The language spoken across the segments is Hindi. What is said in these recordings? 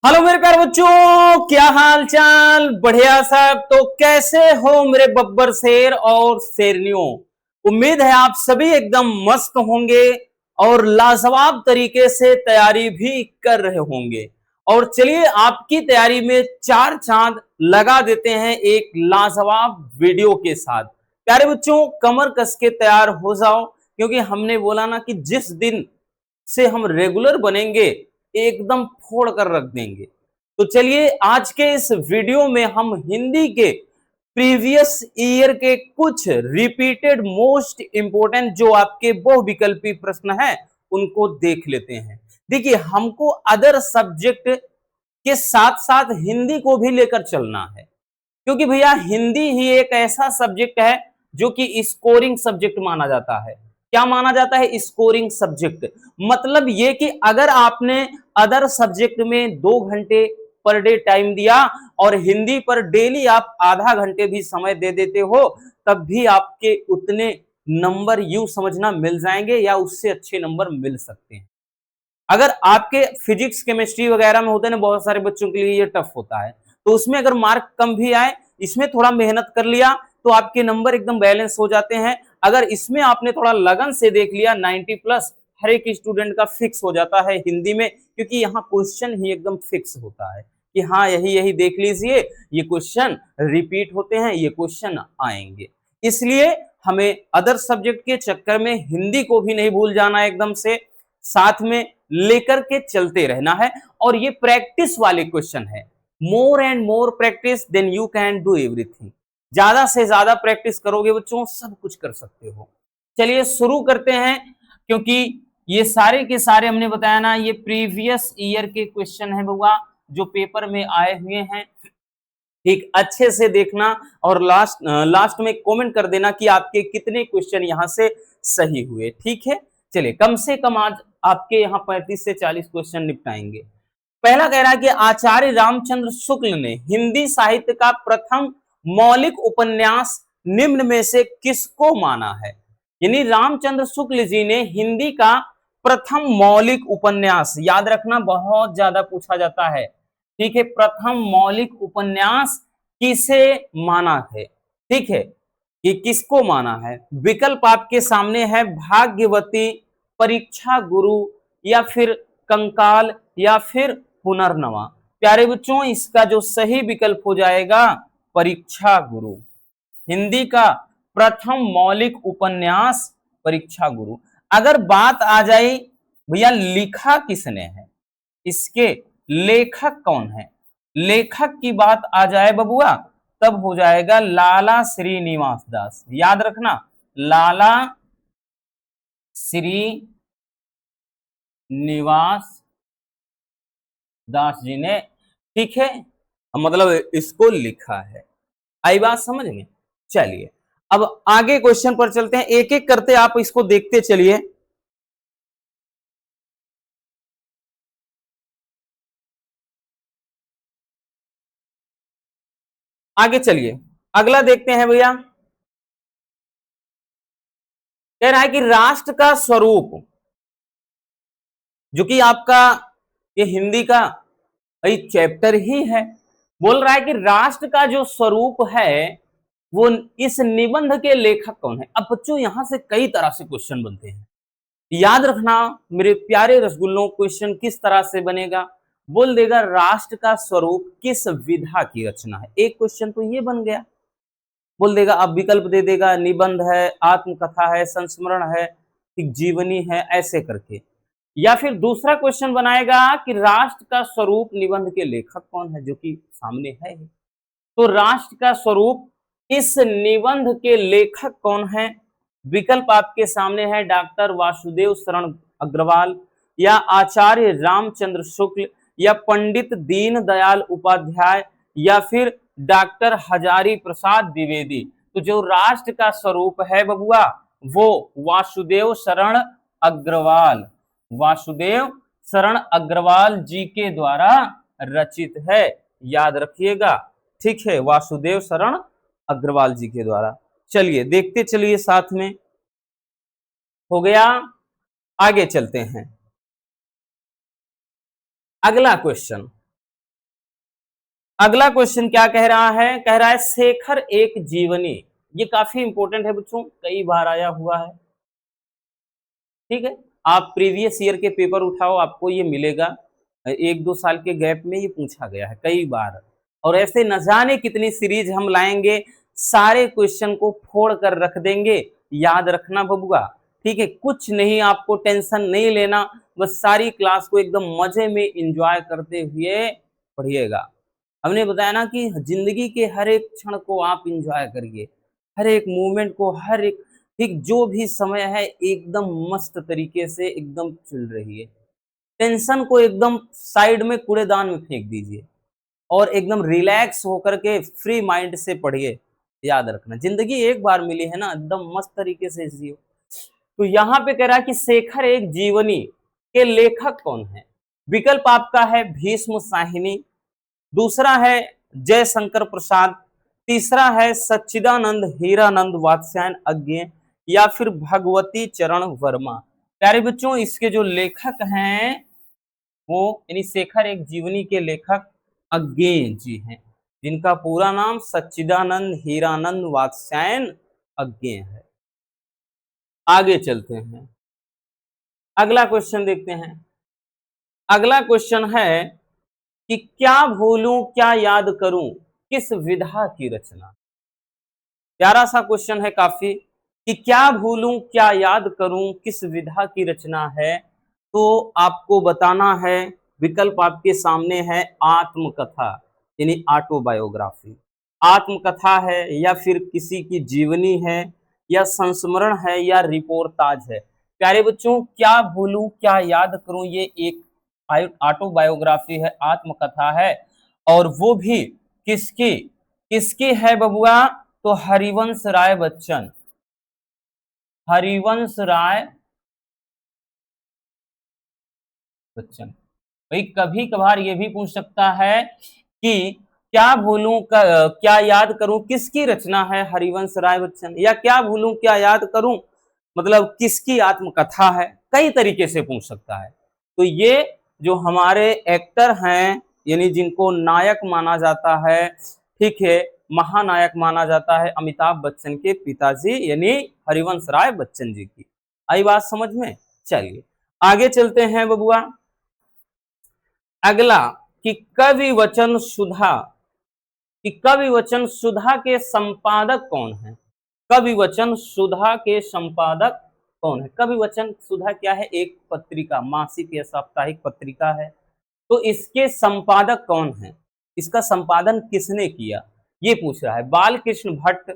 हेलो मेरे प्यारे बच्चों, क्या हाल चाल। बढ़िया सब। तो कैसे हो मेरे बब्बर शेर और शेरनियों। उम्मीद है आप सभी एकदम मस्त होंगे और लाजवाब तरीके से तैयारी भी कर रहे होंगे। और चलिए आपकी तैयारी में चार चांद लगा देते हैं एक लाजवाब वीडियो के साथ। प्यारे बच्चों, कमर कस के तैयार हो जाओ, क्योंकि हमने बोला ना कि जिस दिन से हम रेगुलर बनेंगे एकदम फोड़ कर रख देंगे। तो चलिए आज के इस वीडियो में हम हिंदी के प्रीवियस ईयर के कुछ रिपीटेड मोस्ट इंपोर्टेंट जो आपके बहुविकल्पी प्रश्न हैं उनको देख लेते हैं। देखिए, हमको अदर सब्जेक्ट के साथ साथ हिंदी को भी लेकर चलना है, क्योंकि भैया हिंदी ही एक ऐसा सब्जेक्ट है जो कि स्कोरिंग सब्जेक्ट माना जाता है। क्या माना जाता है? Scoring subject. मतलब ये कि अगर आपने अदर सब्जेक्ट में 2 घंटे पर डे टाइम दिया और हिंदी पर डेली आप आधा घंटे भी समय दे देते हो, तब भी आपके उतने नंबर यूं समझना मिल जाएंगे या उससे अच्छे नंबर मिल सकते हैं। अगर आपके फिजिक्स केमिस्ट्री वगैरह में होते हैं ना, बहुत सारे बच्चों के लिए ये टफ होता है, तो उसमें अगर मार्क कम भी आए, इसमें थोड़ा मेहनत कर लिया तो आपके नंबर एकदम बैलेंस हो जाते हैं। अगर इसमें आपने थोड़ा लगन से देख लिया, 90 प्लस हर एक स्टूडेंट का फिक्स हो जाता है हिंदी में, क्योंकि यहाँ क्वेश्चन ही एकदम फिक्स होता है कि हाँ यही यही देख लीजिए, ये क्वेश्चन रिपीट होते हैं, ये क्वेश्चन आएंगे। इसलिए हमें अदर सब्जेक्ट के चक्कर में हिंदी को भी नहीं भूल जाना, एकदम से साथ में लेकर के चलते रहना है। और ये प्रैक्टिस वाले क्वेश्चन है। More and more practice then you can do everything. ज्यादा से ज्यादा प्रैक्टिस करोगे बच्चों, सब कुछ कर सकते हो। चलिए शुरू करते हैं, क्योंकि ये सारे के सारे हमने बताया ना, ये प्रीवियस ईयर के क्वेश्चन है बउआ, जो पेपर में आए हुए हैं। ठीक अच्छे से देखना और लास्ट में कमेंट कर देना कि आपके कितने क्वेश्चन यहां से सही हुए। ठीक है, चलिए कम से कम आज आपके यहाँ 35 से 40 क्वेश्चन निपटाएंगे। पहला कह रहा है कि आचार्य रामचंद्र शुक्ल ने हिंदी साहित्य का प्रथम मौलिक उपन्यास निम्न में से किसको माना है। यानी रामचंद्र शुक्ल जी ने हिंदी का प्रथम मौलिक उपन्यास, याद रखना बहुत ज्यादा पूछा जाता है। ठीक है, प्रथम मौलिक उपन्यास किसे माना है। ठीक है, कि किसको माना है। विकल्प आपके सामने है, भाग्यवती, परीक्षा गुरु, या फिर कंकाल, या फिर पुनर्नवा। प्यारे बच्चों, इसका जो सही विकल्प हो जाएगा परीक्षा गुरु। हिंदी का प्रथम मौलिक उपन्यास परीक्षा गुरु। अगर बात आ जाए भैया लिखा किसने है, इसके लेखक कौन है, लेखक की बात आ जाए बबुआ, तब हो जाएगा लाला श्रीनिवास दास। याद रखना, लाला श्रीनिवास दास जी ने, ठीक है, मतलब इसको लिखा है। आई बात समझ में। चलिए अब आगे क्वेश्चन पर चलते हैं, एक एक करते आप इसको देखते चलिए। आगे चलिए, अगला देखते हैं भैया। कह रहा है कि राष्ट्र का स्वरूप, जो कि आपका ये हिंदी का एक चैप्टर ही है, बोल रहा है कि राष्ट्र का जो स्वरूप है वो, इस निबंध के लेखक कौन है। अब बच्चों यहां से कई तरह से क्वेश्चन बनते हैं, याद रखना मेरे प्यारे रसगुल्लों, क्वेश्चन किस तरह से बनेगा। बोल देगा राष्ट्र का स्वरूप किस विधा की रचना है, एक क्वेश्चन तो ये बन गया। बोल देगा, अब विकल्प दे देगा, निबंध है, आत्मकथा है, संस्मरण है, एक जीवनी है, ऐसे करके। या फिर दूसरा क्वेश्चन बनाएगा कि राष्ट्र का स्वरूप निबंध के लेखक कौन है, जो कि सामने है। तो राष्ट्र का स्वरूप इस निबंध के लेखक कौन है। विकल्प आपके सामने है, डॉक्टर वासुदेव शरण अग्रवाल, या आचार्य रामचंद्र शुक्ल, या पंडित दीनदयाल उपाध्याय, या फिर डॉक्टर हजारी प्रसाद द्विवेदी। तो जो राष्ट्र का स्वरूप है बबुआ, वो वासुदेव शरण अग्रवाल, वासुदेव शरण अग्रवाल जी के द्वारा रचित है। याद रखिएगा, ठीक है, वासुदेव शरण अग्रवाल जी के द्वारा। चलिए देखते चलिए साथ में। हो गया, आगे चलते हैं। अगला क्वेश्चन, अगला क्वेश्चन क्या कह रहा है? कह रहा है शेखर एक जीवनी। ये काफी इंपॉर्टेंट है बच्चों, कई बार आया हुआ है। ठीक है, आप प्रीवियस ईयर के पेपर उठाओ, आपको ये मिलेगा। एक दो साल के गैप में ये पूछा गया है कई बार, और ऐसे न जाने कितनी सीरीज हम लाएंगे, सारे क्वेश्चन को फोड़ कर रख देंगे। याद रखना बबुआ, ठीक है, कुछ नहीं, आपको टेंशन नहीं लेना, बस सारी क्लास को एकदम मजे में एंजॉय करते हुए पढ़िएगा। हमने बताया ना कि जिंदगी के हर एक क्षण को आप एंजॉय करिए, हर एक मोमेंट को, हर एक, ठीक, जो भी समय है एकदम मस्त तरीके से एकदम चल रही है। टेंशन को एकदम साइड में कूड़ेदान में फेंक दीजिए और एकदम रिलैक्स होकर के फ्री माइंड से पढ़िए। याद रखना, जिंदगी एक बार मिली है ना, एकदम मस्त तरीके से जियो। तो यहाँ पे कह रहा है कि शेखर एक जीवनी के लेखक कौन है? विकल्प आपका है भीष्म साहिनी, दूसरा है जयशंकर प्रसाद, तीसरा है सच्चिदानंद हीरानंद वात्स्यायन अज्ञे, या फिर भगवती चरण वर्मा। प्यारे बच्चों, इसके जो लेखक हैं वो यानी शेखर एक जीवनी के लेखक अज्ञे जी हैं, जिनका पूरा नाम सच्चिदानंद हीरानंद वात्स्यायन अज्ञे है। आगे चलते हैं, अगला क्वेश्चन देखते हैं। अगला क्वेश्चन है कि क्या भूलूं क्या याद करूं किस विधा की रचना। प्यारा सा क्वेश्चन है काफी, कि क्या भूलूं क्या याद करूं किस विधा की रचना है। तो आपको बताना है, विकल्प आपके सामने है आत्मकथा यानी ऑटोबायोग्राफी, आत्मकथा है, या फिर किसी की जीवनी है, या संस्मरण है, या रिपोर्टाज है। प्यारे बच्चों, क्या भूलूं क्या याद करूं ये एक ऑटोबायोग्राफी है, आत्मकथा है, और वो भी किसकी किसकी है बबुआ? तो हरिवंश राय बच्चन, हरिवंश राय बच्चन। भाई कभी कभार ये भी पूछ सकता है कि क्या भूलूं क्या याद करूं किसकी रचना है हरिवंश राय बच्चन, या क्या भूलूं क्या याद करूं मतलब किसकी आत्मकथा है, कई तरीके से पूछ सकता है। तो ये जो हमारे एक्टर हैं, यानी जिनको नायक माना जाता है, ठीक है, महानायक माना जाता है, अमिताभ बच्चन के पिताजी यानी हरिवंश राय बच्चन जी की। आई बात समझ में? चलिए आगे चलते हैं बबुआ। अगला कि कवि वचन सुधा, कि कवि वचन सुधा के संपादक कौन है? कवि वचन सुधा के संपादक कौन है? कवि वचन सुधा क्या है? एक पत्रिका, मासिक या साप्ताहिक पत्रिका है। तो इसके संपादक कौन है? इसका संपादन किसने किया ये पूछ रहा है। बालकृष्ण भट्ट,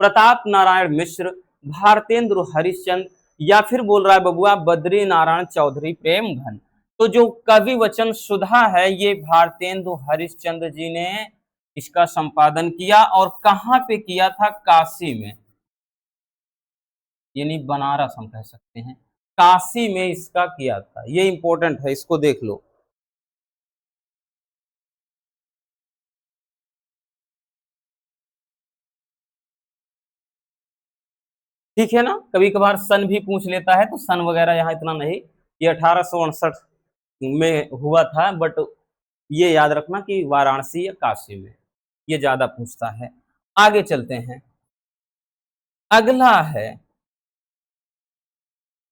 प्रताप नारायण मिश्र, भारतेंद्र हरिश्चंद्र, या फिर बोल रहा है बबुआ बद्री नारायण चौधरी प्रेम घन। तो जो कवि वचन सुधा है ये भारतेंदु हरिश्चंद्र जी ने इसका संपादन किया, और कहां पे किया था? काशी में, यानी बनारस हम कह सकते हैं, काशी में इसका किया था। ये इंपॉर्टेंट है, इसको देख लो। ठीक है ना, कभी कभार सन भी पूछ लेता है, तो सन वगैरह यहाँ इतना नहीं, ये 1868 में हुआ था, बट ये याद रखना कि वाराणसी या काशी में, ये ज्यादा पूछता है। आगे चलते हैं, अगला है,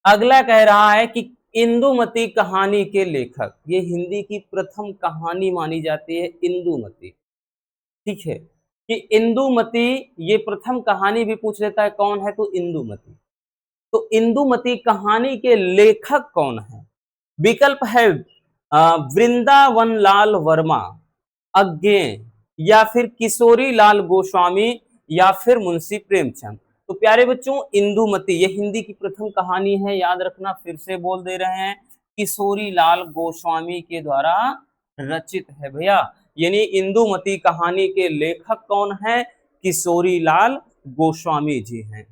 अगला कह रहा है कि इंदुमती कहानी के लेखक, ये हिंदी की प्रथम कहानी मानी जाती है इंदुमती। ठीक है, कि इंदुमती, ये प्रथम कहानी भी पूछ लेता है कौन है, तो इंदुमती। तो इंदुमती कहानी के लेखक कौन है? विकल्प है वृंदावन लाल वर्मा, अज्ञे, या फिर किशोरी लाल गोस्वामी, या फिर मुंशी प्रेमचंद। तो प्यारे बच्चों, इंदुमती ये हिंदी की प्रथम कहानी है, याद रखना, फिर से बोल दे रहे हैं, किशोरी लाल गोस्वामी के द्वारा रचित है भैया। यानी इंदुमती कहानी के लेखक कौन है? किशोरी लाल गोस्वामी जी हैं।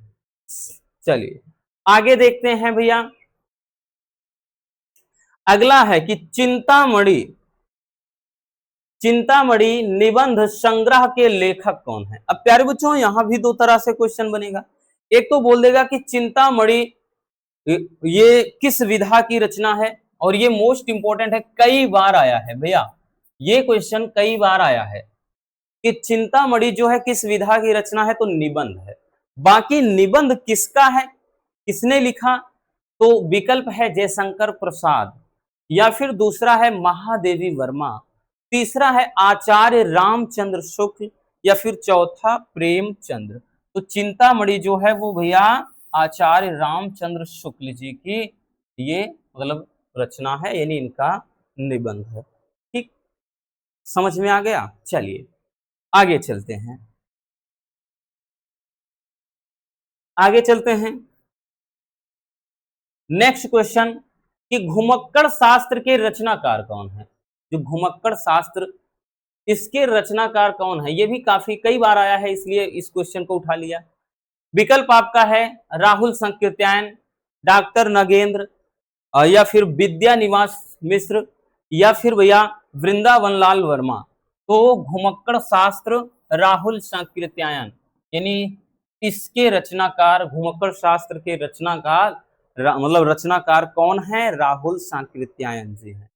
चलिए आगे देखते हैं भैया। अगला है कि चिंतामणि, चिंतामणि निबंध संग्रह के लेखक कौन है? अब प्यारे बच्चों यहां भी दो तरह से क्वेश्चन बनेगा। एक तो बोल देगा कि चिंतामणि ये किस विधा की रचना है, और ये मोस्ट इंपोर्टेंट है, कई बार आया है भैया, ये क्वेश्चन कई बार आया है। कि चिंतामणि जो है किस विधा की रचना है, तो निबंध है। बाकी निबंध किसका है, किसने लिखा, तो विकल्प है जयशंकर प्रसाद, या फिर दूसरा है महादेवी वर्मा, तीसरा है आचार्य रामचंद्र शुक्ल, या फिर चौथा प्रेमचंद्र। तो चिंतामणि जो है वो भैया आचार्य रामचंद्र शुक्ल जी की ये मतलब रचना है, यानी इनका निबंध है। ठीक, समझ में आ गया। चलिए आगे चलते हैं, आगे चलते हैं। नेक्स्ट क्वेश्चन कि घुमक्कड़ शास्त्र के रचनाकार कौन है। जो घुमक्कड़ शास्त्र, इसके रचनाकार कौन है, ये भी काफी कई बार आया है, इसलिए इस क्वेश्चन को उठा लिया। विकल्प आपका है राहुल संकीर्त्यायन, डॉक्टर नगेंद्र, या फिर विद्या निवास मिश्र, या फिर भैया वृंदावन लाल वर्मा। तो घुमक्कड़ शास्त्र राहुल संकीर्त्यायन, यानी इसके रचनाकार, घुमक्कड़ शास्त्र के रचनाकार मतलब रचनाकार कौन है, राहुल सांकृत्यायन जी हैं।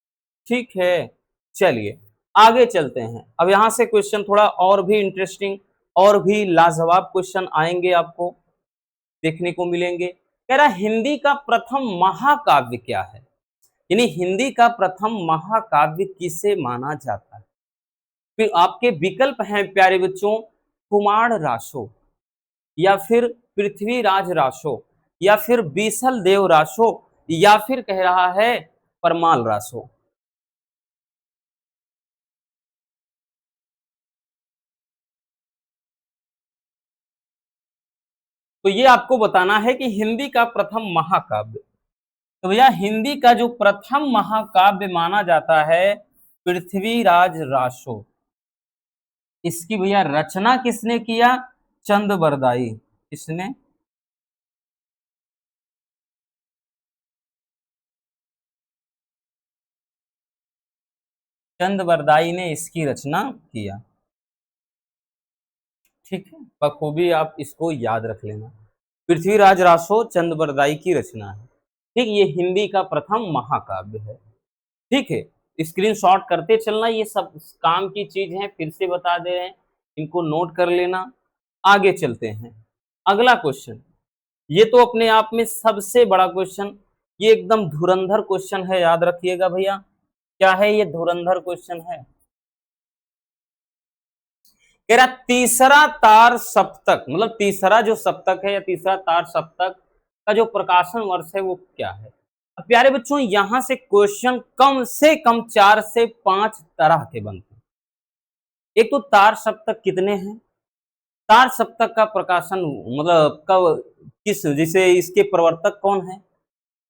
ठीक है, चलिए आगे चलते हैं। अब यहां से क्वेश्चन थोड़ा और भी इंटरेस्टिंग और भी लाजवाब क्वेश्चन आएंगे, आपको देखने को मिलेंगे। कह रहा हिंदी का प्रथम महाकाव्य क्या है, यानी हिंदी का प्रथम महाकाव्य किसे माना जाता है। फिर आपके विकल्प हैं प्यारे बच्चों, कुमार रासो, या फिर पृथ्वीराज रासो, या फिर बीसल देव रासो, या फिर कह रहा है परमाल रासो। तो ये आपको बताना है कि हिंदी का प्रथम महाकाव्य, तो भैया हिंदी का जो प्रथम महाकाव्य माना जाता है पृथ्वीराज रासो। इसकी भैया रचना किसने किया, चंद बरदाई। किसने, चंद बरदाई ने इसकी रचना किया। ठीक है, बखूबी आप इसको याद रख लेना, पृथ्वीराज रासो चंद बरदाई की रचना है। ठीक, ये हिंदी का प्रथम महाकाव्य है। ठीक है, स्क्रीनशॉट करते चलना, ये सब काम की चीज है, फिर से बता दे रहे हैं, इनको नोट कर लेना। आगे चलते हैं, अगला क्वेश्चन, ये तो अपने आप में सबसे बड़ा क्वेश्चन, ये एकदम धुरंधर क्वेश्चन है, याद रखिएगा भैया। क्या है ये, धुरंधर क्वेश्चन है। कह रहा तीसरा तार सप्तक, मतलब तीसरा जो सप्तक है या तीसरा तार सप्तक का जो प्रकाशन वर्ष है वो क्या है। अब प्यारे बच्चों यहां से क्वेश्चन कम से कम 4 से 5 तरह के बनते हैं। एक तो तार सप्तक कितने हैं, तार सप्तक का प्रकाशन मतलब कब, किस, जिसे इसके प्रवर्तक कौन है,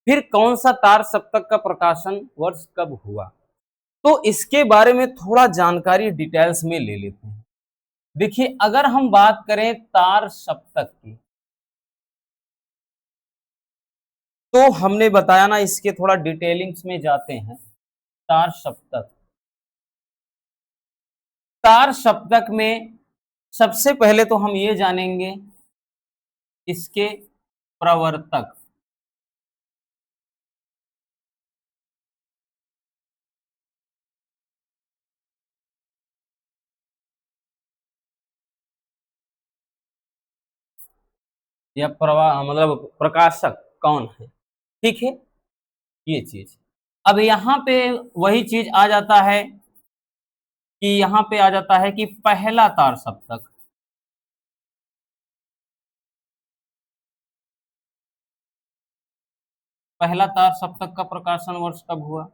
फिर कौन सा तार सप्तक का प्रकाशन वर्ष कब हुआ। तो इसके बारे में थोड़ा जानकारी डिटेल्स में ले लेते हैं। देखिए अगर हम बात करें तार सप्तक की, तो हमने बताया ना, इसके थोड़ा डिटेलिंग्स में जाते हैं। तार सप्तक, तार सप्तक में सबसे पहले तो हम ये जानेंगे इसके प्रवर्तक। या मतलब प्रकाशक कौन है। ठीक है, ये चीज। अब यहां पे वही चीज आ जाता है कि यहां पे आ जाता है कि पहला तार सप्तक, पहला तार सप्तक का प्रकाशन वर्ष कब हुआ।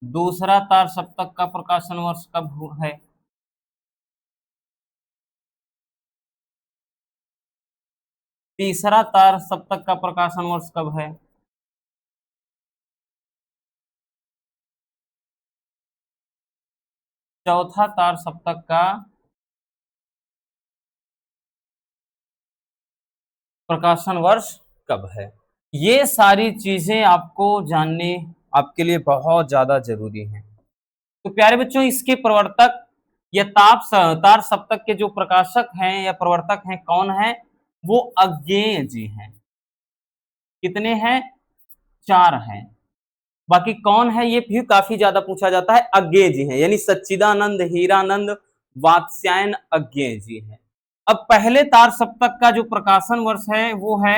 दूसरा तार सप्तक का प्रकाशन वर्ष कब हुआ है। तीसरा तार सप्तक का प्रकाशन वर्ष कब है। चौथा तार सप्तक का प्रकाशन वर्ष कब है। ये सारी चीजें आपको जानने आपके लिए बहुत ज्यादा जरूरी है। तो प्यारे बच्चों इसके प्रवर्तक या तार सप्तक के जो प्रकाशक हैं या प्रवर्तक हैं कौन है, वो अज्ञेय जी हैं। कितने हैं, 4 हैं। बाकी कौन है ये भी काफी ज्यादा पूछा जाता है, अज्ञेय जी हैं, यानी सच्चिदानंद हीरानंद वात्स्यायन अज्ञेय जी हैं। अब पहले तार सप्तक का जो प्रकाशन वर्ष है वो है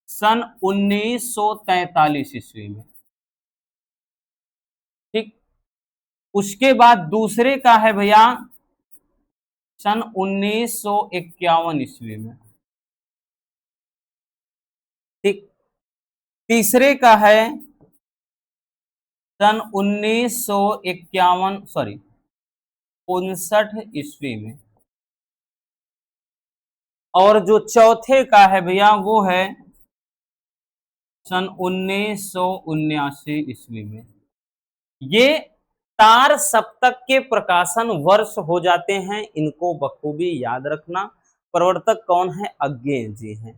सन 1943 ईस्वी में, ठीक। उसके बाद दूसरे का है भैया सन 1951 ईस्वी में, ठीक। तीसरे का है सन 1951 सॉरी 59 ईस्वी में, और जो चौथे का है भैया वो है सन 1979 ईस्वी में। ये तार सप्तक के प्रकाशन वर्ष हो जाते हैं, इनको बखूबी याद रखना। प्रवर्तक कौन है, अज्ञेय जी हैं,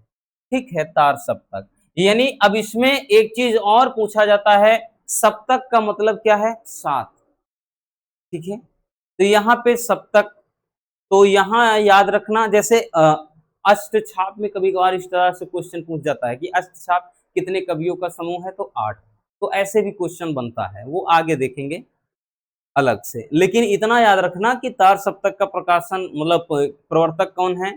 ठीक है। तार सप्तक यानी अब इसमें एक चीज और पूछा जाता है, सप्तक का मतलब क्या है, सात, ठीक है। तो यहाँ पे सप्तक, तो यहाँ याद रखना, जैसे अष्टछाप में कभी कभार इस तरह से क्वेश्चन पूछ जाता है कि अष्टछाप कितने कवियों का समूह है, तो 8। तो ऐसे भी क्वेश्चन बनता है, वो आगे देखेंगे अलग से। लेकिन इतना याद रखना कि तार सप्तक का प्रकाशन मतलब प्रवर्तक कौन है,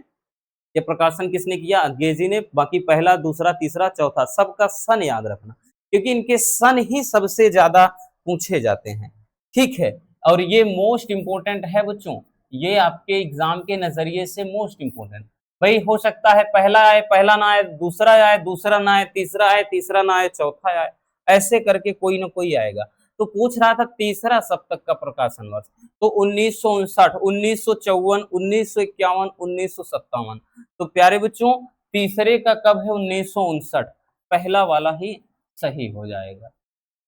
ये प्रकाशन किसने किया, अज्ञेय जी ने। बाकी पहला, दूसरा, तीसरा, चौथा सबका सन याद रखना, क्योंकि इनके सन ही सबसे ज्यादा पूछे जाते हैं, ठीक है। और ये मोस्ट इंपोर्टेंट है बच्चों, ये आपके एग्जाम के नजरिए से मोस्ट इंपोर्टेंट। भाई हो सकता है पहला आए, पहला ना आए, दूसरा आए, दूसरा ना आए, तीसरा आए, तीसरा ना आए, चौथा आए, ऐसे करके कोई ना कोई आएगा। तो पूछ रहा था तीसरा सप्तक का प्रकाशन वर्ष, तो 1959, 1954, 1951, 1957। तो प्यारे बच्चों तीसरे का कब है, 1959, पहला वाला ही सही हो जाएगा,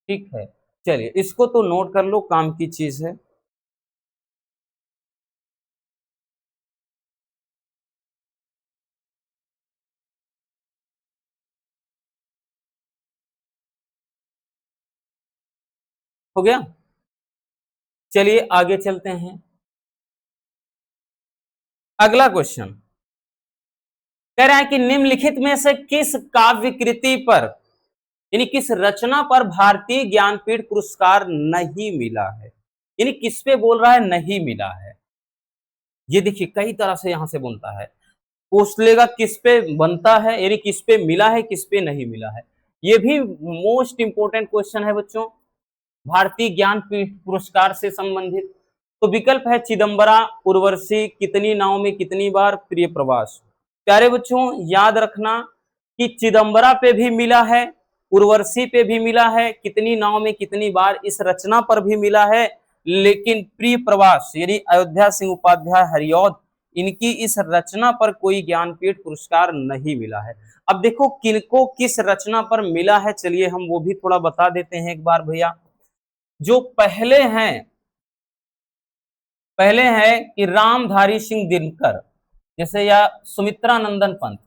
ठीक है। चलिए इसको तो नोट कर लो, काम की चीज है। हो गया, चलिए आगे चलते हैं। अगला क्वेश्चन कह रहा है कि निम्नलिखित में से किस काव्य कृति पर यानी किस रचना पर भारतीय ज्ञानपीठ पुरस्कार नहीं मिला है, यानी किस पे बोल रहा है नहीं मिला है। ये देखिए कई तरह से यहां से बोलता है, पूछ लेगा किस पे बनता है, यानी किस पे मिला है, किस पे नहीं मिला है। ये भी मोस्ट इंपोर्टेंट क्वेश्चन है बच्चों, भारतीय ज्ञानपीठ पुरस्कार से संबंधित। तो विकल्प है चिदंबरा, उर्वशी, कितनी नाव में कितनी बार, प्रिय प्रवास। प्यारे बच्चों याद रखना कि चिदंबरा पे भी मिला है, उर्वशी पे भी मिला है, कितनी नाव में कितनी बार इस रचना पर भी मिला है, लेकिन प्रिय प्रवास यानी अयोध्या सिंह उपाध्याय हरिऔध, इनकी इस रचना पर कोई ज्ञानपीठ पुरस्कार नहीं मिला है। अब देखो किनको किस रचना पर मिला है, चलिए हम वो भी थोड़ा बता देते हैं एक बार भैया। जो पहले है कि रामधारी सिंह दिनकर, जैसे या सुमित्रा नंदन पंत,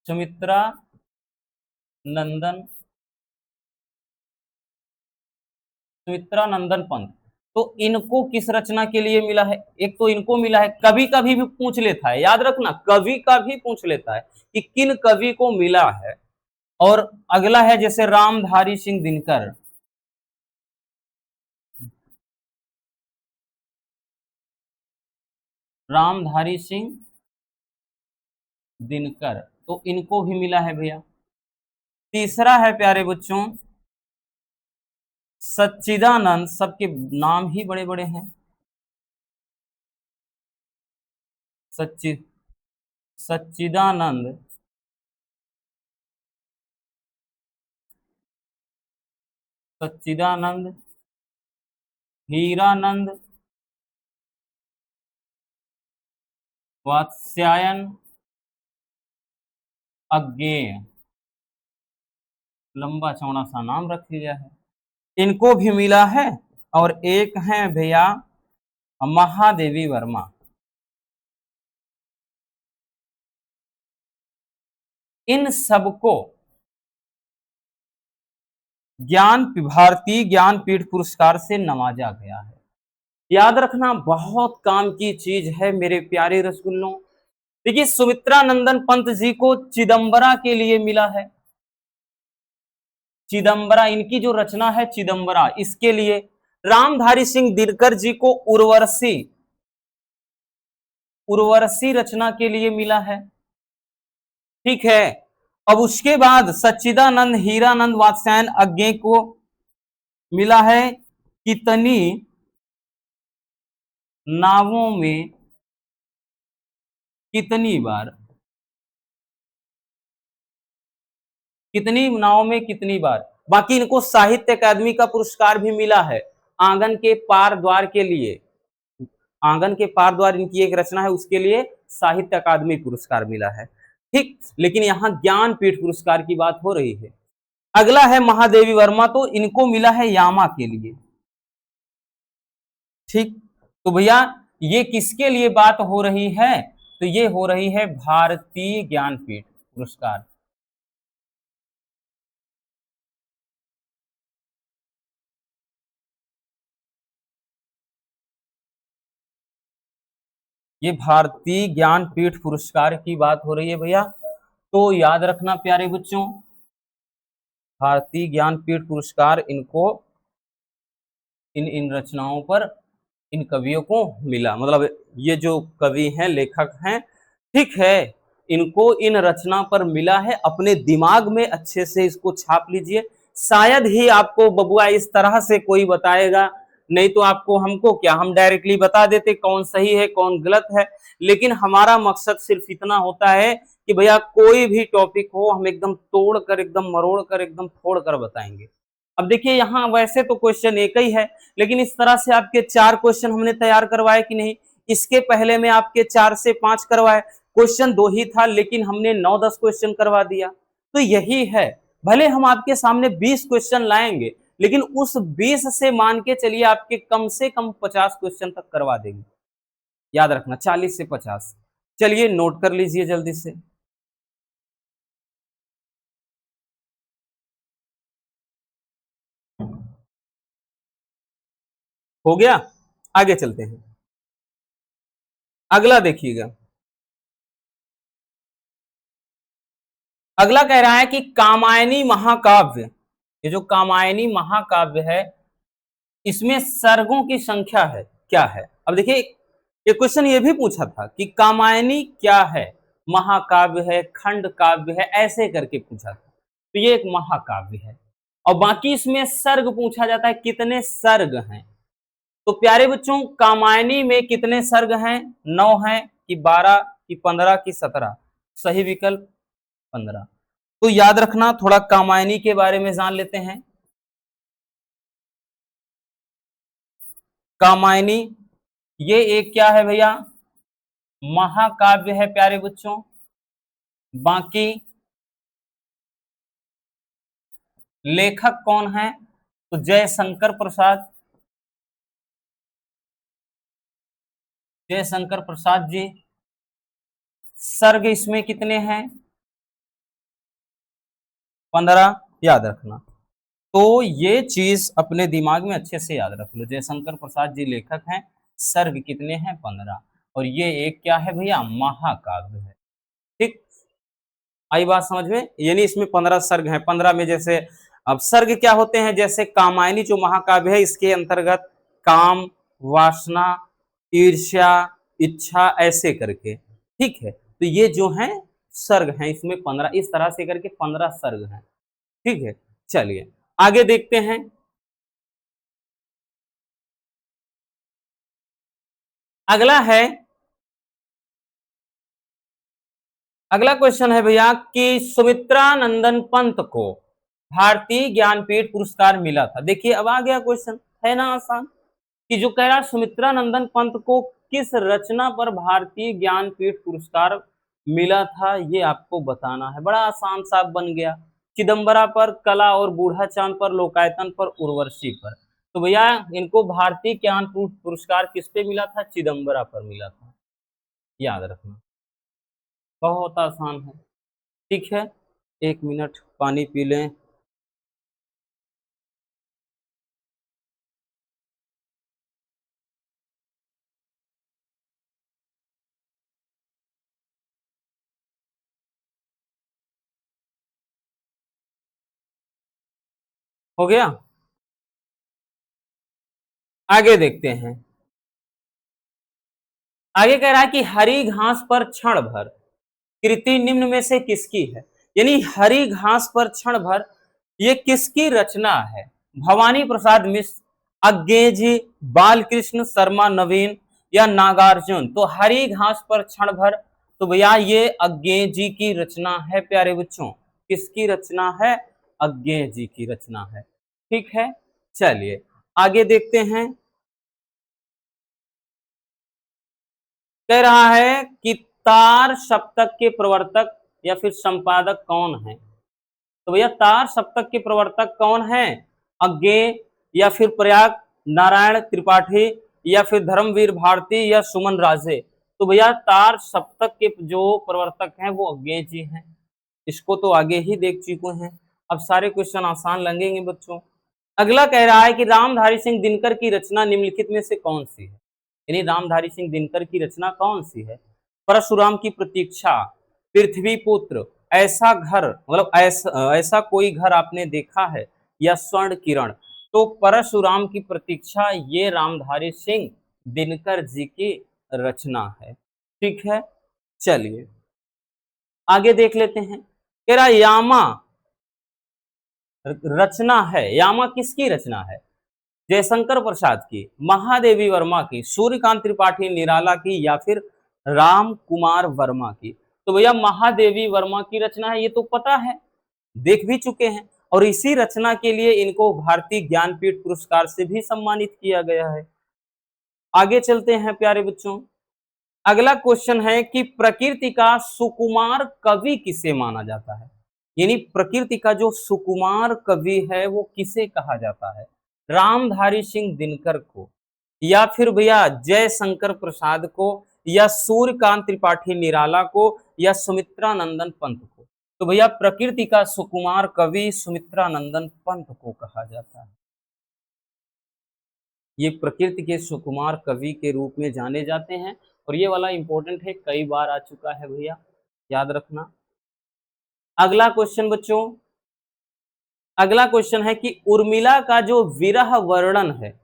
सुमित्रा नंदन सुमित्रा नंदन पंत, तो इनको किस रचना के लिए मिला है, एक तो इनको मिला है, कवि का भी पूछ लेता है, याद रखना कवि का भी पूछ लेता है कि किन कवि को मिला है। और अगला है जैसे रामधारी सिंह दिनकर, रामधारी सिंह दिनकर, तो इनको भी मिला है भैया। तीसरा है प्यारे बच्चों सच्चिदानंद, सबके नाम ही बड़े बड़े हैं, सच्चिदानंद सच्चिदानंद हीरानंद वात्स्यायन अज्ञेय, लंबा चौड़ा सा नाम रख लिया है, इनको भी मिला है। और एक है भैया महादेवी वर्मा, इन सबको भारतीय ज्ञानपीठ पुरस्कार से नवाजा गया है। याद रखना बहुत काम की चीज है मेरे प्यारे रसगुल्लों। देखिए सुमित्रा नंदन पंत जी को चिदंबरा के लिए मिला है, चिदम्बरा, इनकी जो रचना है चिदम्बरा, इसके लिए रामधारी सिंह दिनकर जी को उर्वशी, उर्वशी रचना के लिए मिला है। ठीक है। अब उसके बाद सच्चिदानंद हीरानंद वात्स्यायन अज्ञे को मिला है कितनी नावों में कितनी बार, कितनी नावों में कितनी बार। बाकी इनको साहित्य अकादमी का पुरस्कार भी मिला है आंगन के पार द्वार के लिए, आंगन के पार द्वार इनकी एक रचना है, उसके लिए साहित्य अकादमी पुरस्कार मिला है। ठीक, लेकिन यहाँ ज्ञानपीठ पुरस्कार की बात हो रही है। अगला है महादेवी वर्मा, तो इनको मिला है यामा के लिए। ठीक, तो भैया ये किसके लिए बात हो रही है, तो ये हो रही है भारतीय ज्ञानपीठ पुरस्कार। ये भारतीय ज्ञानपीठ पुरस्कार की बात हो रही है भैया, तो याद रखना प्यारे बच्चों, भारतीय ज्ञानपीठ पुरस्कार इनको इन इन रचनाओं पर, इन कवियों को मिला, मतलब ये जो कवि हैं, लेखक हैं, ठीक है, इनको इन रचना पर मिला है। अपने दिमाग में अच्छे से इसको छाप लीजिए, शायद ही आपको बबुआ इस तरह से कोई बताएगा, नहीं तो आपको हमको क्या, हम डायरेक्टली बता देते कौन सही है कौन गलत है। लेकिन हमारा मकसद सिर्फ इतना होता है कि भैया कोई भी टॉपिक हो हम एकदम तोड़ कर, एकदम मरोड़ कर, एकदम फोड़ कर बताएंगे। अब देखिए यहाँ वैसे तो क्वेश्चन एक ही है, लेकिन इस तरह से आपके 4 क्वेश्चन हमने तैयार करवाए कि नहीं। इसके पहले में आपके 4 से 5 करवाए, क्वेश्चन 2 ही था, लेकिन हमने 9-10 क्वेश्चन करवा दिया। तो यही है, भले हम आपके सामने 20 क्वेश्चन लाएंगे, लेकिन उस 20 से मान के चलिए आपके कम से कम 50 क्वेश्चन तक करवा देंगे। याद रखना 40 से 50। चलिए नोट कर लीजिए जल्दी से। हो गया, आगे चलते हैं। अगला देखिएगा, अगला कह रहा है कि कामायनी महाकाव्य, ये जो कामायनी महाकाव्य है इसमें सर्गों की संख्या है क्या है। अब देखिए एक क्वेश्चन ये भी पूछा था कि कामायनी क्या है, महाकाव्य है, खंड काव्य है, ऐसे करके पूछा था, तो ये एक महाकाव्य है। और बाकी इसमें सर्ग पूछा जाता है, कितने सर्ग हैं। तो प्यारे बच्चों कामायनी में कितने सर्ग हैं, 9 हैं कि 12 कि 15 कि 17। सही विकल्प 15। तो याद रखना, थोड़ा कामायनी के बारे में जान लेते हैं। कामायनी ये एक क्या है भैया, महाकाव्य है प्यारे बच्चों। बाकी लेखक कौन है, तो जयशंकर प्रसाद, जयशंकर प्रसाद जी। सर्ग इसमें कितने हैं, 15, याद रखना। तो ये चीज अपने दिमाग में अच्छे से याद रख लो, जयशंकर प्रसाद जी लेखक हैं, सर्ग कितने हैं, 15। और ये एक क्या है भैया, महाकाव्य है। ठीक, आई बात समझ में, यानी इसमें 15 सर्ग हैं। 15 में जैसे अब सर्ग क्या होते हैं, जैसे कामायनी जो महाकाव्य है इसके अंतर्गत काम, वासना, ईर्ष्या, इच्छा, ऐसे करके, ठीक है, तो ये जो हैं सर्ग हैं, इसमें 15, इस तरह से करके 15 सर्ग हैं। ठीक है, चलिए आगे देखते हैं। अगला है, अगला क्वेश्चन है भैया कि सुमित्रा नंदन पंत को भारतीय ज्ञानपीठ पुरस्कार मिला था। देखिए अब आ गया क्वेश्चन, है ना आसान, कि जो कह रहा सुमित्रा नंदन पंत को किस रचना पर भारतीय ज्ञानपीठ पुरस्कार मिला था, ये आपको बताना है। बड़ा आसान सा बन गया, चिदम्बरा पर, कला और बूढ़ा चांद पर, लोकायतन पर, उर्वशी पर। तो भैया इनको भारतीय ज्ञानपीठ पुरस्कार किस पे मिला था, चिदम्बरा पर मिला था, याद रखना, बहुत आसान है। ठीक है, 1 मिनट पानी पी लें। हो गया। आगे देखते हैं। आगे कह रहा है कि हरी घास पर क्षण भर कृति निम्न में से किसकी है। यानी हरी घास पर क्षण भर ये किसकी रचना है। भवानी प्रसाद मिश्र, अज्ञे बालकृष्ण शर्मा नवीन या नागार्जुन। तो हरी घास पर क्षण भर, तो भैया ये अज्ञे जी की रचना है प्यारे बच्चों। किसकी रचना है? अज्ञे जी की रचना है। ठीक है, चलिए आगे देखते हैं। कह रहा है कि तार सप्तक के प्रवर्तक या फिर संपादक कौन है। तो भैया तार सप्तक के प्रवर्तक कौन है? अज्ञे या फिर प्रयाग नारायण त्रिपाठी या फिर धर्मवीर भारती या सुमन राजे। तो भैया तार सप्तक के जो प्रवर्तक हैं वो अज्ञे जी हैं। इसको तो आगे ही देख चुके हैं, अब सारे क्वेश्चन आसान लगेंगे बच्चों। अगला कह रहा है कि रामधारी सिंह दिनकर की रचना निम्नलिखित में से कौन सी है। यानी रामधारी सिंह दिनकर की रचना कौन सी है? परशुराम की प्रतीक्षा, पृथ्वी पुत्र, ऐसा घर, मतलब ऐसा कोई घर आपने देखा है, या स्वर्ण किरण। तो परशुराम की प्रतीक्षा ये रामधारी सिंह दिनकर जी की रचना है। ठीक है, चलिए आगे देख लेते हैं। कह रहा यामा रचना है, यामा किसकी रचना है? जयशंकर प्रसाद की, महादेवी वर्मा की, सूर्यकांत त्रिपाठी निराला की या फिर राम कुमार वर्मा की। तो भैया महादेवी वर्मा की रचना है, ये तो पता है, देख भी चुके हैं। और इसी रचना के लिए इनको भारतीय ज्ञानपीठ पुरस्कार से भी सम्मानित किया गया है। आगे चलते हैं प्यारे बच्चों। अगला क्वेश्चन है कि प्रकृति का सुकुमार कवि किसे माना जाता है। यानी प्रकृति का जो सुकुमार कवि है वो किसे कहा जाता है? रामधारी सिंह दिनकर को, या फिर भैया जयशंकर प्रसाद को, या सूर्यकांत त्रिपाठी निराला को, या सुमित्रा नंदन पंत को। तो भैया प्रकृति का सुकुमार कवि सुमित्रा नंदन पंत को कहा जाता है। ये प्रकृति के सुकुमार कवि के रूप में जाने जाते हैं। और ये वाला इंपॉर्टेंट है, कई बार आ चुका है भैया, याद रखना। अगला क्वेश्चन बच्चों, अगला क्वेश्चन है कि उर्मिला का जो विरह वर्णन है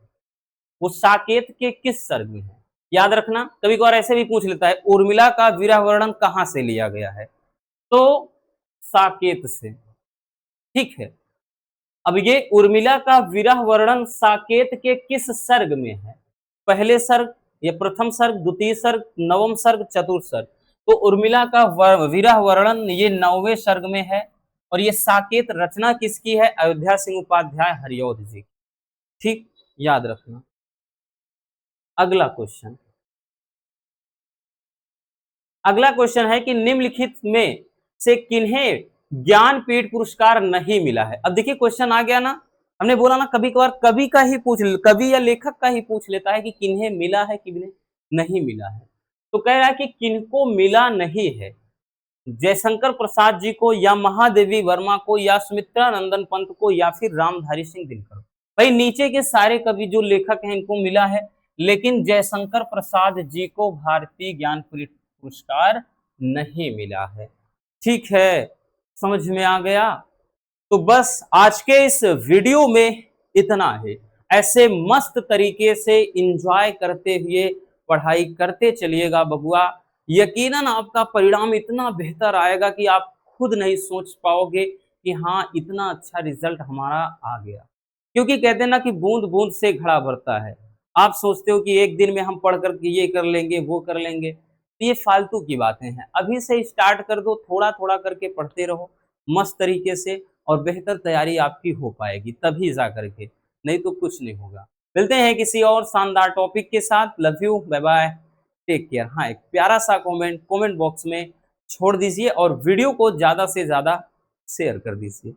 वो साकेत के किस सर्ग में है। याद रखना, कभी कभार ऐसे भी पूछ लेता है उर्मिला का विरह वर्णन कहां से लिया गया है, तो साकेत से। ठीक है, अब ये उर्मिला का विरह वर्णन साकेत के किस सर्ग में है? पहले सर्ग या प्रथम सर्ग, द्वितीय सर्ग, नवम सर्ग, चतुर्थ सर्ग। तो उर्मिला का विरह वर्णन ये 9वें सर्ग में है। और ये साकेत रचना किसकी है? अयोध्या सिंह उपाध्याय हरिऔध जी। ठीक, याद रखना। अगला क्वेश्चन, अगला क्वेश्चन है कि निम्नलिखित में से किन्हें ज्ञानपीठ पुरस्कार नहीं मिला है। अब देखिए क्वेश्चन आ गया ना, हमने बोला ना कभी कभार कवि का ही कवि या लेखक का ही पूछ लेता है कि किन्हें मिला है, किन्हें नहीं मिला है। तो कह रहा है कि किनको मिला नहीं है, जयशंकर प्रसाद जी को, या महादेवी वर्मा को, या सुमित्रा नंदन पंत को, या फिर रामधारी सिंह दिनकर। भाई नीचे के सारे कवि जो लेखक हैं इनको मिला है, लेकिन जयशंकर प्रसाद जी को भारतीय ज्ञानपीठ पुरस्कार नहीं मिला है। ठीक है, समझ में आ गया। तो बस आज के इस वीडियो में इतना है। ऐसे मस्त तरीके से एंजॉय करते हुए पढ़ाई करते चलिएगा बबुआ, यकीनन आपका परिणाम इतना बेहतर आएगा कि आप खुद नहीं सोच पाओगे कि हाँ इतना अच्छा रिजल्ट हमारा आ गया। क्योंकि कहते हैं ना कि बूंद बूंद से घड़ा भरता है। आप सोचते हो कि एक दिन में हम पढ़ करके ये कर लेंगे वो कर लेंगे, तो ये फालतू की बातें हैं। अभी से स्टार्ट कर दो, थोड़ा थोड़ा करके पढ़ते रहो मस्त तरीके से, और बेहतर तैयारी आपकी हो पाएगी तभी जा करके, नहीं तो कुछ नहीं होगा। मिलते हैं किसी और शानदार टॉपिक के साथ। Love you, bye bye, take care. हाँ, एक प्यारा सा कमेंट बॉक्स में छोड़ दीजिए और वीडियो को ज़्यादा से ज़्यादा शेयर कर दीजिए।